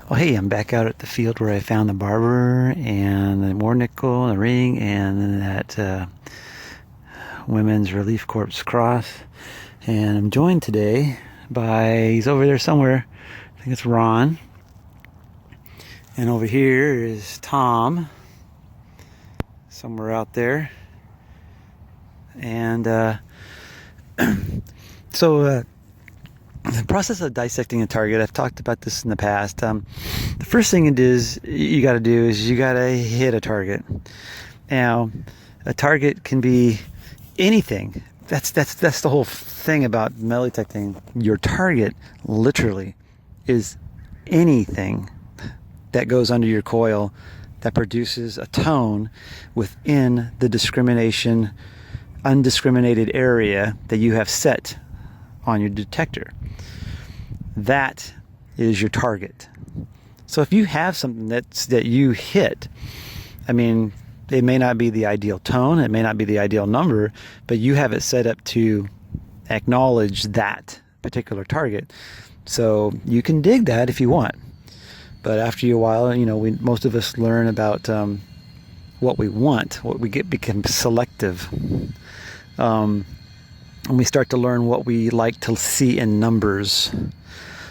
Well, hey, I'm back out at the field where I found the barber and the more nickel, and the ring, and that Women's Relief Corps cross. And I'm joined today by, he's over there somewhere, I think it's Ron. And over here is Tom, somewhere out there. And so the process of dissecting a target, I've talked about this in the past. The first thing it is you got to do is you got to hit a target. Now, a target can be anything. That's the whole thing about metal detecting. Your target literally is anything that goes under your coil that produces a tone within the undiscriminated area that you have set on your detector. That is your target. So if you have something that you hit, I mean, it may not be the ideal tone, it may not be the ideal number, but you have it set up to acknowledge that particular target. So you can dig that if you want. But after a while, most of us learn about what we want, what we get becomes selective. And we start to learn what we like to see in numbers.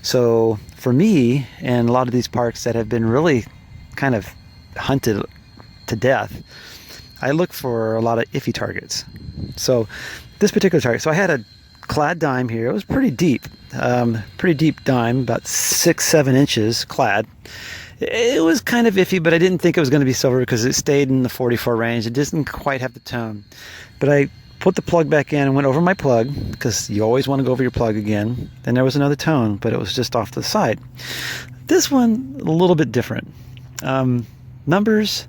So for me, and a lot of these parks that have been really kind of hunted to death, I look for a lot of iffy targets. So this particular target, so I had a clad dime here. It was pretty deep dime, about 6-7 inches clad. It was kind of iffy, but I didn't think it was going to be silver because it stayed in the 44 range. It didn't quite have the tone. But I put the plug back in and went over my plug, because you always want to go over your plug again. Then there was another tone, but it was just off to the side. This one, a little bit different. Numbers,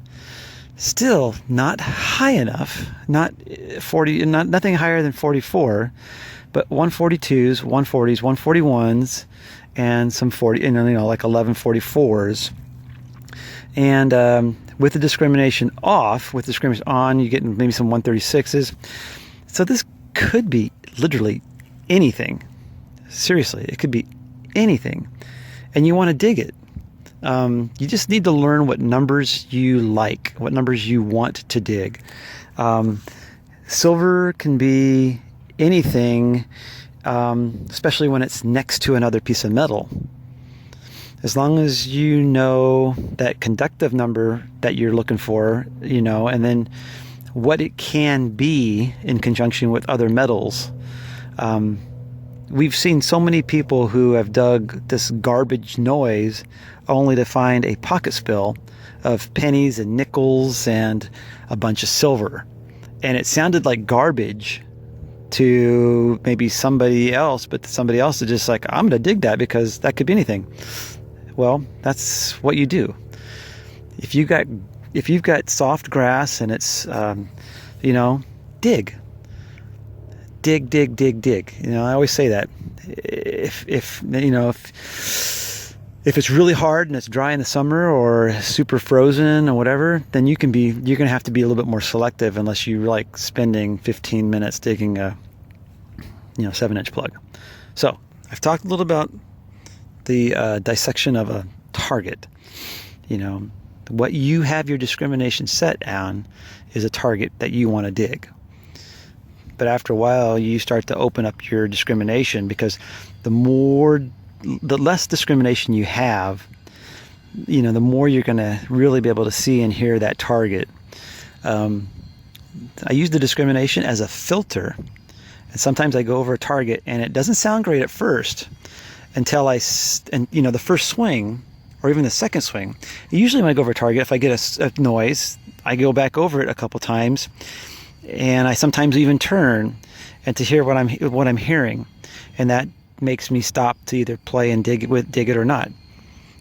still not high enough. Not 40, nothing higher than 44, but 142s, 140s, 141s, and some 40, like 1144s. And with the discrimination off, with discrimination on, you get maybe some 136s. So this could be literally anything. Seriously, it could be anything. And you want to dig it. You just need to learn what numbers you like, what numbers you want to dig. Silver can be anything, especially when it's next to another piece of metal. As long as you know that conductive number that you're looking for, and then what it can be in conjunction with other metals. We've seen so many people who have dug this garbage noise only to find a pocket spill of pennies and nickels and a bunch of silver. And it sounded like garbage to maybe somebody else, but somebody else is just like, I'm going to dig that because that could be anything. Well, that's what you do. If you've got soft grass and it's, dig. I always say that. If it's really hard and it's dry in the summer or super frozen or whatever, then you're going to have to be a little bit more selective unless you like spending 15 minutes digging a 7-inch plug. So I've talked a little about the dissection of a target. What you have your discrimination set on is a target that you want to dig. But after a while, you start to open up your discrimination, because the less discrimination you have, the more you're going to really be able to see and hear that target. I use the discrimination as a filter, and sometimes I go over a target and it doesn't sound great at first until the first swing or even the second swing. Usually when I go over a target, if I get a noise, I go back over it a couple times, and I sometimes even turn and to hear what I'm hearing, and that makes me stop to either play and dig it or not.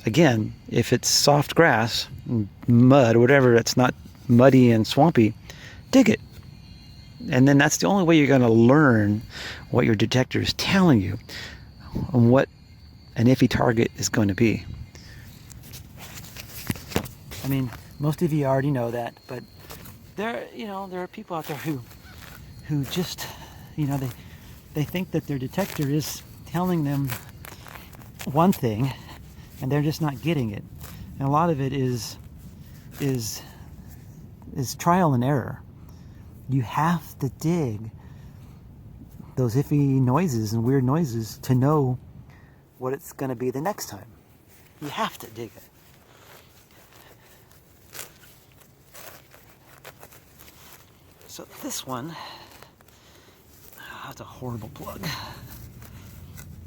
Again, if it's soft grass, mud, whatever, it's not muddy and swampy, dig it. And then that's the only way you're going to learn what your detector is telling you and what an iffy target is going to be. I mean, most of you already know that, but there are people out there who just, they think that their detector is telling them one thing, and they're just not getting it. And a lot of it is trial and error. You have to dig those iffy noises and weird noises to know what it's going to be the next time. You have to dig it. So this one, that's a horrible plug.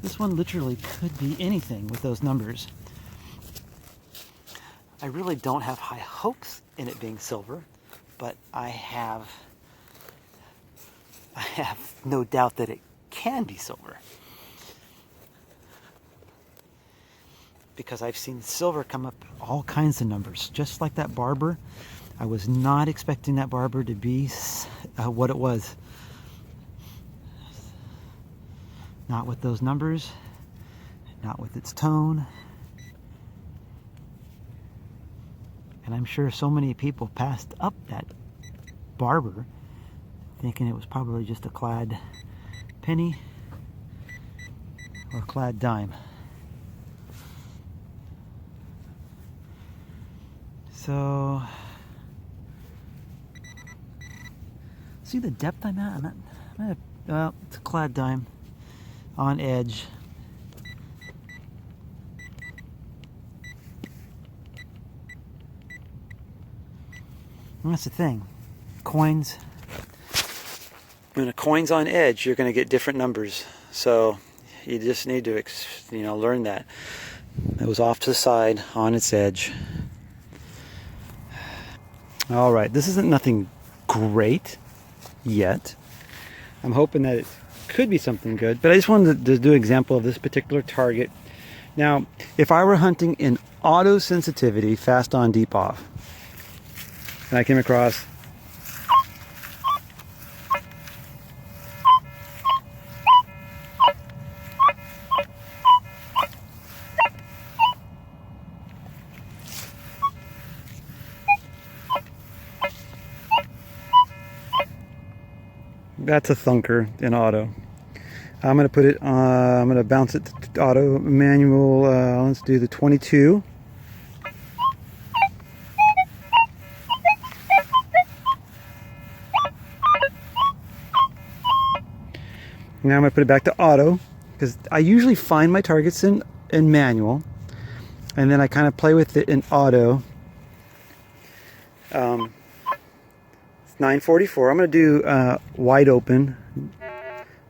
This one literally could be anything with those numbers. I really don't have high hopes in it being silver, but I have no doubt that it can be silver. Because I've seen silver come up all kinds of numbers, just like that barber. I was not expecting that barber to be what it was. Not with those numbers, not with its tone. And I'm sure so many people passed up that barber thinking it was probably just a clad penny or clad dime. So, see the depth I'm at? Well, it's a clad dime on edge. And that's the thing. Coins, when a coin's on edge, you're going to get different numbers. So you just need to, learn that. It was off to the side on its edge. All right, this isn't nothing great yet. I'm hoping that it could be something good, but I just wanted to do an example of this particular target. Now, if I were hunting in auto sensitivity, fast on, deep off, and I came across that's a thunker in auto. I'm going to put it I'm going to bounce it to auto manual. Let's do the 22. Now I'm going to put it back to auto, because I usually find my targets in manual, and then I kind of play with it in auto. It's 944. I'm going to do wide open,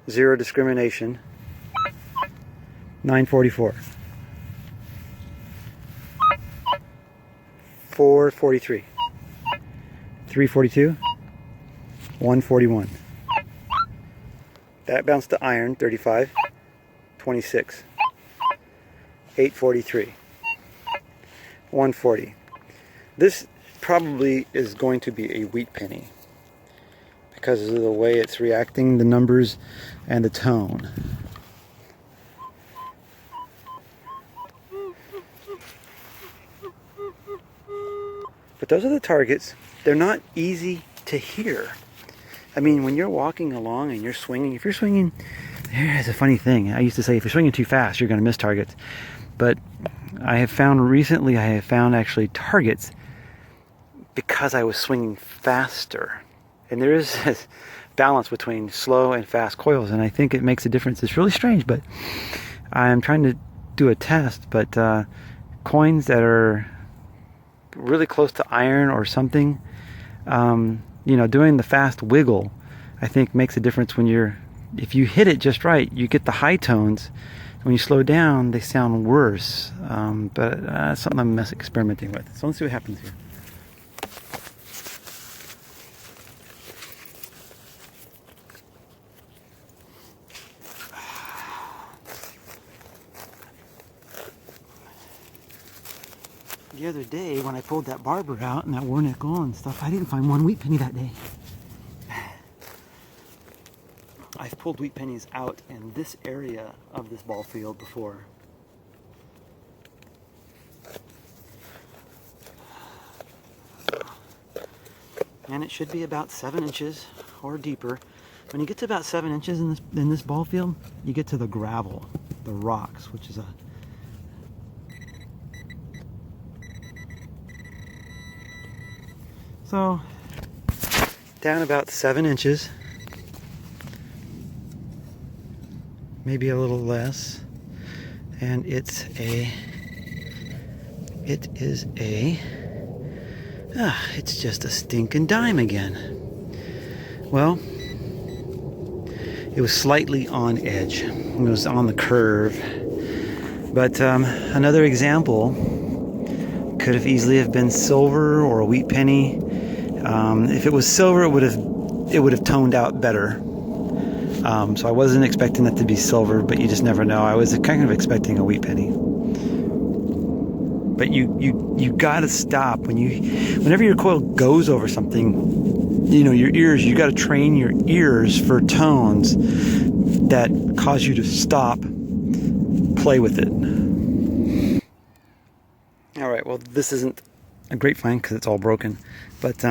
zero discrimination. 944. 443. 342. 141. That bounced to iron, 35, 26, 843, 140. This probably is going to be a wheat penny because of the way it's reacting, the numbers, and the tone. But those are the targets. They're not easy to hear. I mean, when you're walking along and you're swinging, if you're swinging, here's a funny thing. I used to say, if you're swinging too fast, you're going to miss targets. But I have found recently, actually targets because I was swinging faster. And there is this balance between slow and fast coils, and I think it makes a difference. It's really strange, but I'm trying to do a test. But coins that are really close to iron or something, doing the fast wiggle, I think makes a difference if you hit it just right, you get the high tones. When you slow down, they sound worse. But that's something I'm experimenting with. So let's see what happens here. The other day, when I pulled that barber out and that war nickel and stuff, I didn't find one wheat penny that day. I've pulled wheat pennies out in this area of this ball field before. And it should be about 7 inches or deeper. When you get to about 7 inches in this ball field, you get to the gravel, the rocks, which is So down about 7 inches, maybe a little less, and it it's just a stinking dime again. Well, it was slightly on edge. It was on the curve. But another example could have easily have been silver or a wheat penny. If it was silver, it would have toned out better. So I wasn't expecting that to be silver, but you just never know. I was kind of expecting a wheat penny. But you gotta stop whenever your coil goes over something. You know, your ears. You gotta train your ears for tones that cause you to stop. Play with it. All right. Well, this isn't a grapevine because it's all broken. But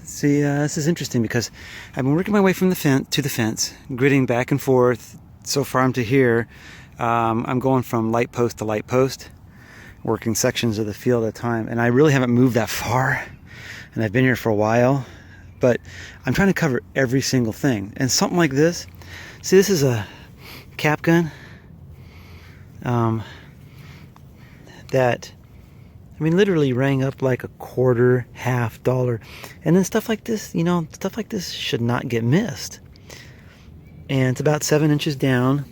see, this is interesting because I've been working my way from the fence to the fence, gridding back and forth. So far, I'm to here. I'm going from light post to light post, working sections of the field at a time, and I really haven't moved that far. And I've been here for a while, but I'm trying to cover every single thing. And something like this. See, this is a cap gun. That, I mean, literally rang up like a quarter, $50. And then stuff like this, you know, stuff like this should not get missed. And it's about 7 inches down.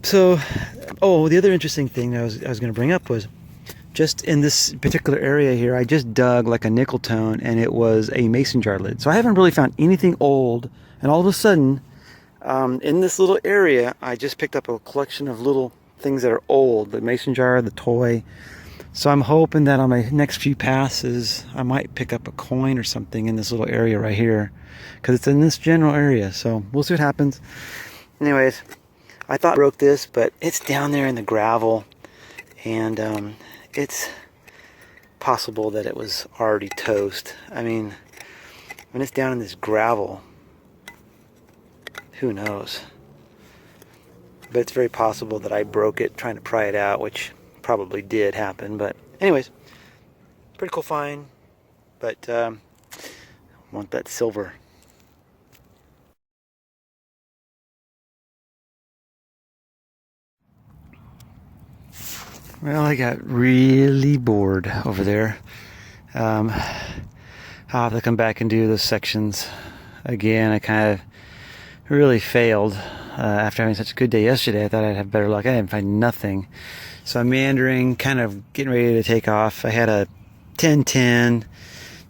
So, oh, the other interesting thing I was going to bring up was just in this particular area here, I just dug like a nickel tone and it was a mason jar lid. So I haven't really found anything old. And all of a sudden, in this little area, I just picked up a collection of little things that are old, the mason jar, the toy. So I'm hoping that on my next few passes, I might pick up a coin or something in this little area right here, because it's in this general area. So we'll see what happens. Anyways, I thought I broke this, but it's down there in the gravel, and it's possible that it was already toast. I mean, when it's down in this gravel, who knows? But it's very possible that I broke it trying to pry it out, which probably did happen. But anyways, pretty cool find. But want that silver. Well, I got really bored over there. I'll have to come back and do those sections again. I kind of really failed. After having such a good day yesterday, I thought I'd have better luck. I didn't find nothing. So I'm meandering, kind of getting ready to take off. I had a 1010,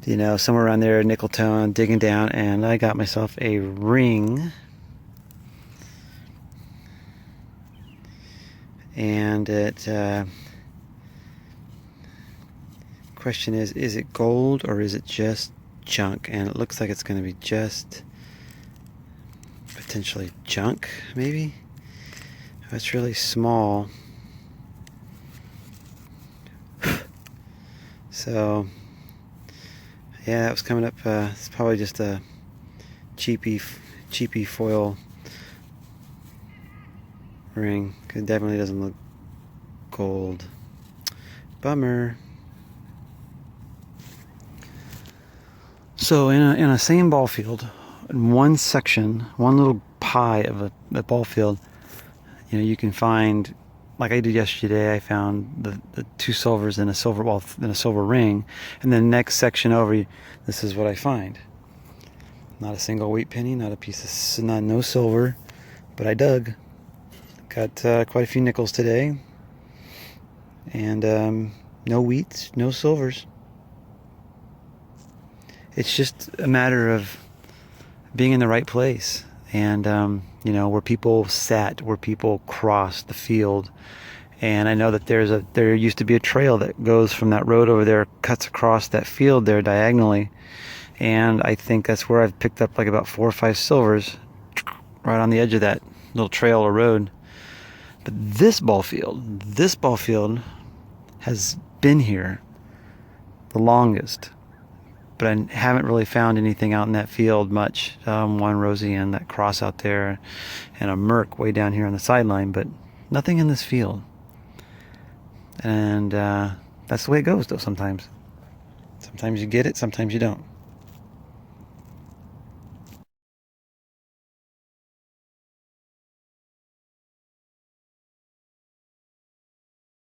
you know, somewhere around there, nickel tone, digging down, and I got myself a ring. And question is it gold or is it just junk? And it looks like it's going to be just potentially junk, maybe. It's really small. So yeah, that was coming up. It's probably just a cheapy foil ring. It definitely doesn't look gold. Bummer. So in a same ball field, in one section, one little pie of a ball field, you know, you can find, like I did yesterday, I found the two silvers in a silver ball in a silver ring, and then next section over, this is what I find. Not a single wheat penny, not a piece of, no silver, but I dug. Got quite a few nickels today, and no wheats, no silvers. It's just a matter of being in the right place, and you know, where people sat, where people crossed the field. And I know that there used to be a trail that goes from that road over there, cuts across that field there diagonally, and I think that's where I've picked up like about 4 or 5 silvers, right on the edge of that little trail or road. But this ball field has been here the longest. But I haven't really found anything out in that field much. One rosy and that cross out there, and a merc way down here on the sideline, but nothing in this field. And that's the way it goes, though, sometimes. Sometimes you get it, sometimes you don't.